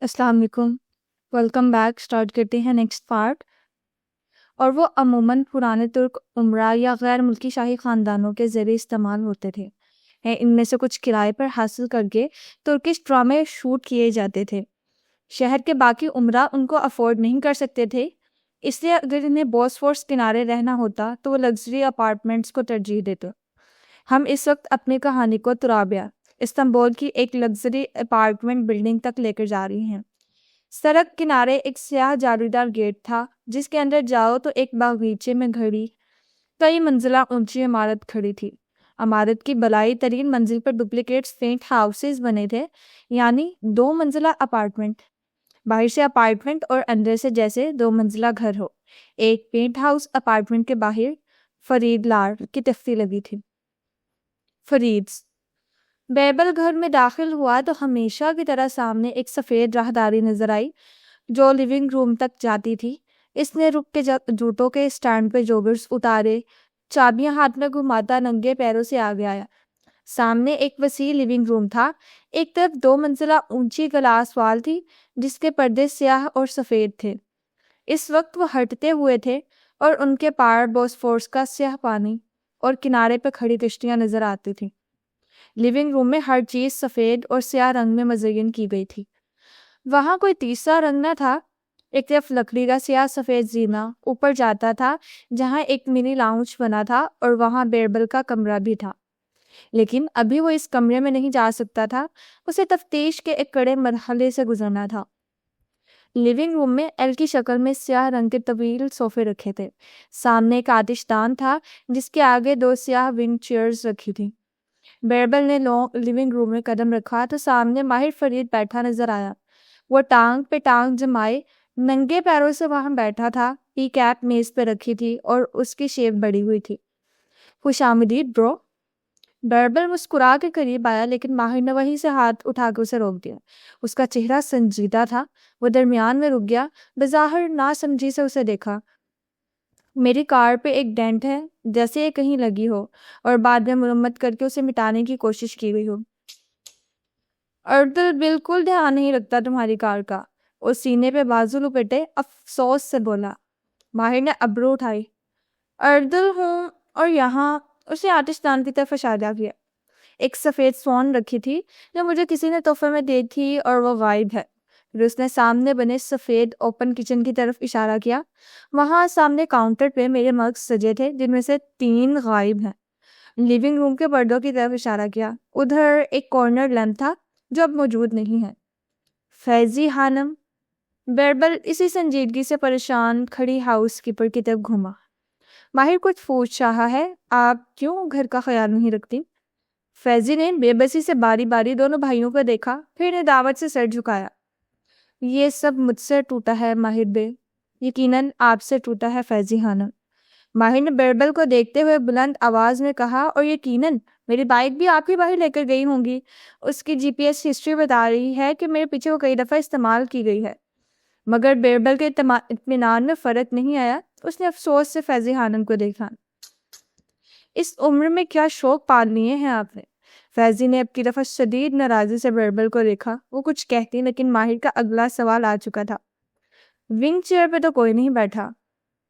السلام علیکم، welcome back. Start کرتے ہیں نیکسٹ پارٹ۔ اور وہ عموماً پرانے ترک امراء یا غیر ملکی شاہی خاندانوں کے ذریعے استعمال ہوتے تھے۔ ان میں سے کچھ کرائے پر حاصل کر کے ترکش ڈرامے شوٹ کیے جاتے تھے۔ شہر کے باقی امراء ان کو افورڈ نہیں کر سکتے تھے، اس لیے اگر انہیں بوسفورس کنارے رہنا ہوتا تو وہ لگژری اپارٹمنٹس کو ترجیح دیتے۔ ہم اس وقت اپنی کہانی کو ترابیا، استنبول کی ایک لگژری اپارٹمنٹ بلڈنگ تک لے کر جا رہی ہیں۔ سڑک کنارے ایک سیاہ جالیدار گیٹ تھا جس کے اندر جاؤ تو ایک باغیچے میں گھڑی کئی منزلہ اونچی عمارت کھڑی تھی۔ عمارت کی بالائی ترین منزل پر ڈپلیکیٹ پینٹ ہاؤسز بنے تھے، یعنی 2 منزلہ اپارٹمنٹ، باہر سے اپارٹمنٹ اور اندر سے جیسے 2 منزلہ گھر ہو۔ ایک پینٹ ہاؤس اپارٹمنٹ کے باہر فرید لار کی تختی لگی تھی۔ فریدز بیبل گھر میں داخل ہوا تو ہمیشہ کی طرح سامنے ایک سفید راہداری نظر آئی جو لیونگ روم تک جاتی تھی۔ اس نے رک کے جوتوں کے سٹینڈ پہ جوگرز اتارے، چابیاں ہاتھ میں گھماتا ننگے پیروں سے آگے آیا۔ سامنے ایک وسیع لیونگ روم تھا، ایک طرف 2 منزلہ اونچی گلاس وال تھی جس کے پردے سیاہ اور سفید تھے۔ اس وقت وہ ہٹتے ہوئے تھے اور ان کے پار بوسفورس کا سیاہ پانی اور کنارے پہ کھڑی کشتیاں نظر آتی تھیں۔ لیونگ روم میں ہر چیز سفید اور سیاہ رنگ میں مزین کی گئی تھی۔ وہاں کوئی تیسرا رنگ نہ تھا۔ ایک طرف لکڑی کا سیاہ سفید زینہ اوپر جاتا تھا جہاں ایک منی لاؤنج بنا تھا اور وہاں بیربل کا کمرہ بھی تھا، لیکن ابھی وہ اس کمرے میں نہیں جا سکتا تھا، اسے تفتیش کے ایک کڑے مرحلے سے گزرنا تھا۔ لیونگ روم میں ایل کی شکل میں سیاہ رنگ کے طویل صوفے رکھے تھے۔ سامنے ایک آتش دان تھا جس کے آگے 2 سیاہ ونگ چیئرز رکھی تھیں۔ بیربل نے لیونگ روم میں قدم رکھا تو سامنے ماہر فرید بیٹھا نظر آیا۔ وہ ٹانگ پہ ٹانگ جمائے ننگے پیروں سے وہاں بیٹھا تھا، ٹی کیپ میز پہ رکھی تھی اور اس کی شیو بڑی ہوئی تھی۔ خوش آمدید برو۔ بیربل مسکرا کے قریب آیا لیکن ماہر نے وہیں سے ہاتھ اٹھا کے اسے روک دیا۔ اس کا چہرہ سنجیدہ تھا۔ وہ درمیان میں رک گیا، بظاہر ناسمجھی سے اسے دیکھا۔ میری کار پہ ایک ڈینٹ ہے، جیسے یہ کہیں لگی ہو اور بعد میں مرمت کر کے اسے مٹانے کی کوشش کی گئی ہو۔ اردل بالکل دھیان نہیں رکھتا تمہاری کار کا، اس سینے پہ بازو لپیٹے افسوس سے بولا۔ ماہر نے ابرو اٹھائی۔ اردل ہوں اور یہاں اسے آتش دان کی طرف اشارہ کیا۔ ایک سفید سوان رکھی تھی جو مجھے کسی نے تحفے میں دی تھی اور وہ غائب ہے۔ پھر اس نے سامنے بنے سفید اوپن کچن کی طرف اشارہ کیا۔ وہاں سامنے کاؤنٹر پہ میرے مگز سجے تھے جن میں سے 3 غائب ہیں۔ لیونگ روم کے پردوں کی طرف اشارہ کیا۔ ادھر ایک کارنر لیمپ تھا جو اب موجود نہیں ہے۔ فیضی خانم۔ بیربل اسی سنجیدگی سے پریشان کھڑی ہاؤس کیپر کی طرف گھوما۔ ماہر کچھ پوچھ رہا ہے، آپ کیوں گھر کا خیال نہیں رکھتی؟ فیضی نے بے بسی سے باری باری دونوں بھائیوں کو دیکھا، پھر ندامت سے سر جھکایا۔ یہ سب مجھ سے ٹوٹا ہے ماہر بے، یقیناً آپ سے ٹوٹا ہے فیضی خانم۔ ماہر نے بیربل کو دیکھتے ہوئے بلند آواز میں کہا، اور یقیناً میری بائک بھی آپ ہی باہر لے کر گئی ہوں گی۔ اس کی جی پی ایس ہسٹری بتا رہی ہے کہ میرے پیچھے وہ کئی دفعہ استعمال کی گئی ہے۔ مگر بیربل کے اطمینان میں فرق نہیں آیا۔ اس نے افسوس سے فیضی خانم کو دیکھا۔ اس عمر میں کیا شوق پال لیے ہیں آپ نے؟ فیضی نے اب کی دفعہ شدید ناراضی سے بیربل کو دیکھا۔ وہ کچھ کہتی لیکن ماہر کا اگلا سوال آ چکا تھا۔ ونگ چیئر پہ تو کوئی نہیں بیٹھا؟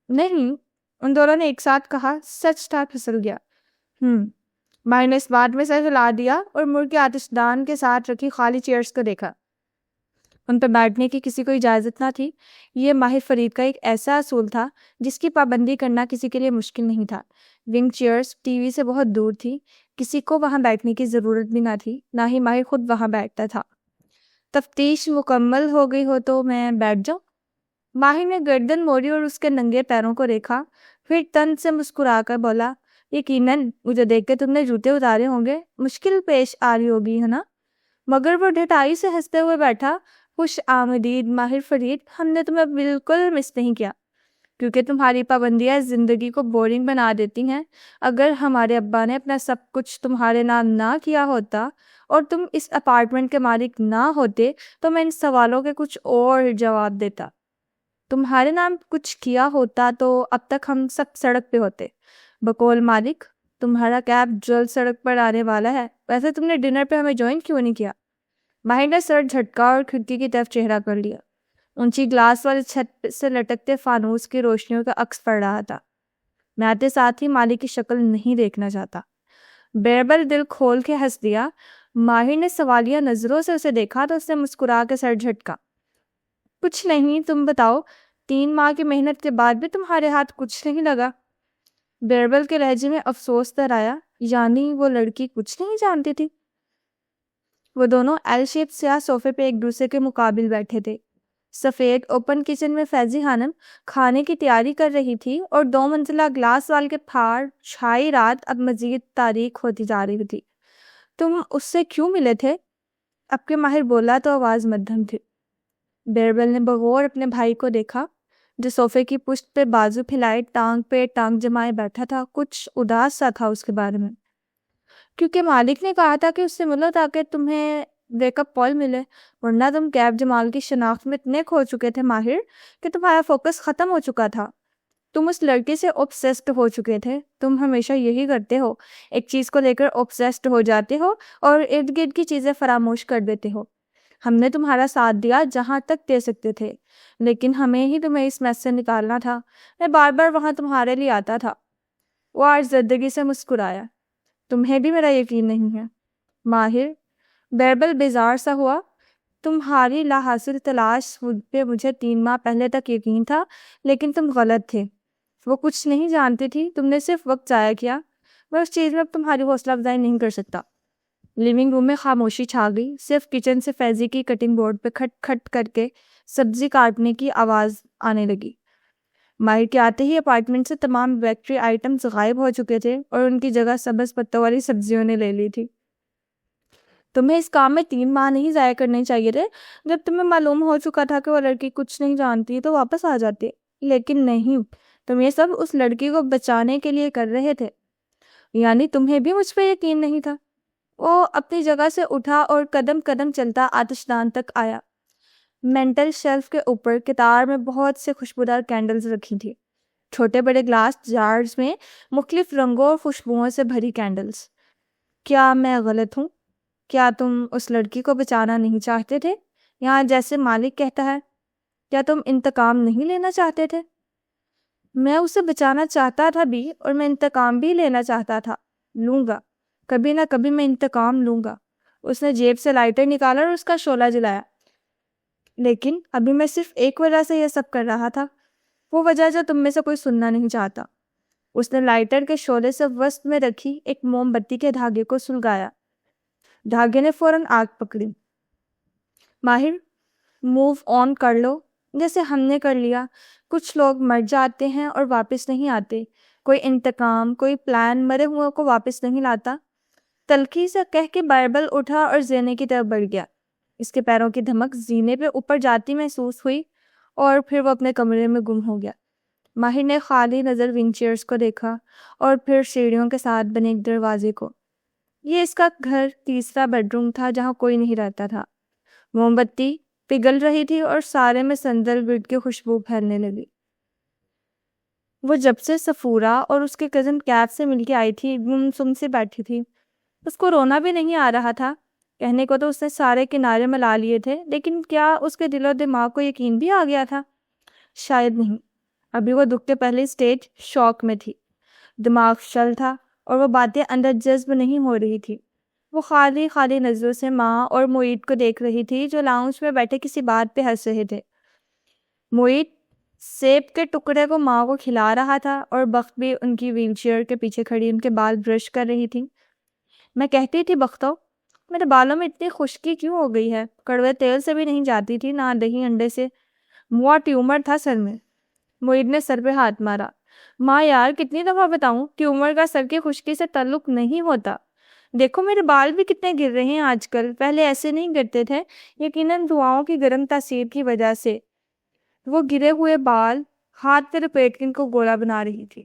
نہیں، ان دونوں نے ایک ساتھ کہا۔ سچ تھا پھسل گیا۔ ماہر نے اس بات میں سر ہلا دیا اور مڑ کے آتش دان کے ساتھ رکھی خالی چیئرز کو دیکھا۔ ان پہ بیٹھنے کی کسی کو اجازت نہ تھی۔ یہ ماہر فرید کا ایک ایسا اصول تھا جس کی پابندی کرنا کسی کے لیے مشکل نہیں تھا۔ ونگ چیئرز ٹی وی سے بہت دور تھی، کسی کو وہاں بیٹھنے کی ضرورت بھی نہ تھی، نہ ہی ماہر خود وہاں بیٹھتا تھا۔ تفتیش مکمل ہو گئی ہو تو میں بیٹھ جاؤں؟ ماہر نے گردن موڑی اور اس کے ننگے پیروں کو دیکھا، پھر طنز سے مسکرا کر بولا، یقیناً مجھے دیکھ کے تم نے جوتے اتارے ہوں گے، مشکل پیش آ رہی ہوگی ہے نا؟ مگر وہ ڈھٹائی سے ہنستے ہوئے بیٹھا۔ خوش آمدید ماہر فرید، ہم نے تمہیں بالکل مس نہیں کیا، کیونکہ تمہاری پابندیاں زندگی کو بورنگ بنا دیتی ہیں۔ اگر ہمارے ابا نے اپنا سب کچھ تمہارے نام نہ کیا ہوتا اور تم اس اپارٹمنٹ کے مالک نہ ہوتے تو میں ان سوالوں کے کچھ اور جواب دیتا۔ تمہارے نام کچھ کیا ہوتا تو اب تک ہم سب سڑک پہ ہوتے۔ بقول مالک، تمہارا کیب جلد سڑک پر آنے والا ہے۔ ویسے تم نے ڈنر پہ ہمیں جوائن کیوں نہیں کیا؟ ماہر نے سر جھٹکا اور کھڑکی کی طرف چہرہ کر لیا۔ اونچی گلاس والی چھت سے لٹکتے فانوس کی روشنیوں کا عکس پڑ رہا تھا۔ میں آتے ساتھ ہی مالک کی شکل نہیں دیکھنا چاہتا۔ بیربل دل کھول کے ہنس دیا۔ ماہر نے سوالیہ نظروں سے اسے دیکھا تو اس نے مسکرا کے سر جھٹکا۔ کچھ نہیں، تم بتاؤ، 3 ماہ کی محنت کے بعد بھی تمہارے ہاتھ کچھ نہیں لگا؟ بیربل کے لہجے میں افسوس در آیا۔ یعنی وہ لڑکی کچھ نہیں جانتی تھی؟ وہ دونوں ایل شیپ سیاہ صوفے پہ ایک دوسرے کے مقابل بیٹھے تھے۔ سفید اوپن کچن میں فیضی خانم کھانے کی تیاری کر رہی تھی اور 2 منزلہ گلاس وال کے پھاڑ چھائی رات اب مزید تاریک ہوتی جا رہی تھی۔ تم اس سے کیوں ملے تھے؟ اب کے ماہر بولا تو آواز مدھم تھی۔ بیربل نے بغور اپنے بھائی کو دیکھا جو صوفے کی پشت پہ بازو پھیلائے ٹانگ پہ ٹانگ جمائے بیٹھا تھا۔ کچھ اداس سا تھا اس کے بارے میں۔ کیونکہ مالک نے کہا تھا کہ اس سے ملو تاکہ تمہیں ویک اپ کال ملے، ورنہ تم کیب جمال کی شناخت میں اتنے کھو چکے تھے ماہر کہ تمہارا فوکس ختم ہو چکا تھا۔ تم اس لڑکی سے اوبسیسڈ ہو چکے تھے۔ تم ہمیشہ یہی کرتے ہو، ایک چیز کو لے کر اوبسیسڈ ہو جاتے ہو اور ارد گرد کی چیزیں فراموش کر دیتے ہو۔ ہم نے تمہارا ساتھ دیا جہاں تک دے سکتے تھے، لیکن ہمیں ہی تمہیں اس میس سے نکالنا تھا۔ میں بار بار وہاں تمہارے لیے آتا تھا۔ وہ آج زدگی سے مسکرایا۔ تمہیں بھی میرا یقین نہیں ہے ماہر؟ بیربل بیزار سا ہوا۔ تمہاری لا حاصل تلاش پہ مجھے 3 ماہ پہلے تک یقین تھا، لیکن تم غلط تھے۔ وہ کچھ نہیں جانتی تھی، تم نے صرف وقت ضائع کیا۔ میں اس چیز میں اب تمہاری حوصلہ افزائی نہیں کر سکتا۔ لیونگ روم میں خاموشی چھا گئی، صرف کچن سے فیضی کی کٹنگ بورڈ پہ کھٹ کھٹ کر کے سبزی کاٹنے کی آواز آنے لگی۔ ماہر کے آتے ہی اپارٹمنٹ سے تمام بیکری آئٹمز غائب ہو چکے تھے اور ان کی جگہ سبز پتوں والی سبزیوں نے لے لی تھی۔ تمہیں اس کام میں 3 ماہ نہیں ضائع کرنے چاہیے تھے۔ جب تمہیں معلوم ہو چکا تھا کہ وہ لڑکی کچھ نہیں جانتی تو واپس آ جاتے، لیکن نہیں، تم یہ سب اس لڑکی کو بچانے کے لیے کر رہے تھے۔ یعنی تمہیں بھی مجھ پہ یقین نہیں تھا؟ وہ اپنی جگہ سے اٹھا اور قدم قدم چلتا آتش دان تک آیا۔ مینٹل شیلف کے اوپر کتار میں بہت سے خوشبودار کینڈلز رکھی تھی، چھوٹے بڑے گلاس جارز میں مختلف رنگوں اور خوشبوؤں سے بھری کینڈلز۔ کیا میں غلط ہوں؟ کیا تم اس لڑکی کو بچانا نہیں چاہتے تھے؟ یہاں جیسے مالک کہتا ہے، کیا تم انتقام نہیں لینا چاہتے تھے؟ میں اسے بچانا چاہتا تھا بھی، اور میں انتقام بھی لینا چاہتا تھا۔ لوں گا، کبھی نہ کبھی میں انتقام لوں گا۔ اس نے جیب سے لائٹر نکالا اور اس کا شعلہ جلایا۔ لیکن ابھی میں صرف ایک وجہ سے یہ سب کر رہا تھا، وہ وجہ جو تم میں سے کوئی سننا نہیں چاہتا۔ اس نے لائٹر کے شعلے سے وسط میں رکھی ایک موم بتی کے دھاگے کو سلگایا۔ دھاگے نے فوراً آگ پکڑی۔ ماہر، موو آن کر لو جیسے ہم نے کر لیا۔ کچھ لوگ مر جاتے ہیں اور واپس نہیں آتے۔ کوئی انتقام، کوئی پلان مرے ہوئے کو واپس نہیں لاتا۔ تلخی سے کہہ کے بیربل اٹھا اور زینے کی طرف بڑھ گیا۔ اس کے پیروں کی دھمک زینے پہ اوپر جاتی محسوس ہوئی اور پھر وہ اپنے کمرے میں گم ہو گیا۔ ماہر نے خالی نظر ونگ چیئرز کو دیکھا اور پھر سیڑھیوں کے ساتھ بنے ایک دروازے کو۔ یہ اس کا گھر تیسرا بیڈ روم تھا جہاں کوئی نہیں رہتا تھا۔ موم بتی پگھل رہی تھی اور سارے میں سندل گرد کی خوشبو پھیلنے لگی۔ وہ جب سے سفورہ اور اس کے کزن کیٹ سے مل کے آئی تھی گم سم سے بیٹھی تھی۔ اس کو رونا بھی نہیں آ رہا تھا۔ کہنے کو تو اس نے سارے کنارے ملا لیے تھے، لیکن کیا اس کے دل و دماغ کو یقین بھی آ گیا تھا؟ شاید نہیں۔ ابھی وہ دکھ کے پہلے سٹیج شوق میں تھی۔ دماغ شل تھا اور وہ باتیں اندر جذب نہیں ہو رہی تھی۔ وہ خالی خالی نظروں سے ماں اور معید کو دیکھ رہی تھی جو لاؤنج میں بیٹھے کسی بات پہ ہنس رہے تھے۔ معید سیب کے ٹکڑے کو ماں کو کھلا رہا تھا اور بخت بھی ان کی ویل چیئر کے پیچھے کھڑی ان کے بال برش کر رہی تھی۔ میں کہتی تھی بختو، میرے بالوں میں اتنی خشکی کیوں ہو گئی ہے؟ کڑوے تیل سے بھی نہیں جاتی تھی، نہ دہی انڈے سے۔ موا ٹیومر تھا سر میں۔ معید نے سر پہ ہاتھ مارا۔ ماں یار، کتنی دفعہ بتاؤں، ٹیومر کا سر کی خشکی سے تعلق نہیں ہوتا۔ دیکھو میرے بال بھی کتنے گر رہے ہیں آج کل، پہلے ایسے نہیں گرتے تھے، یقیناً دعاؤں کی گرم تاثیر کی وجہ سے۔ وہ گرے ہوئے بال ہاتھ پہ لپیٹ کے ان کو گولا بنا رہی تھی۔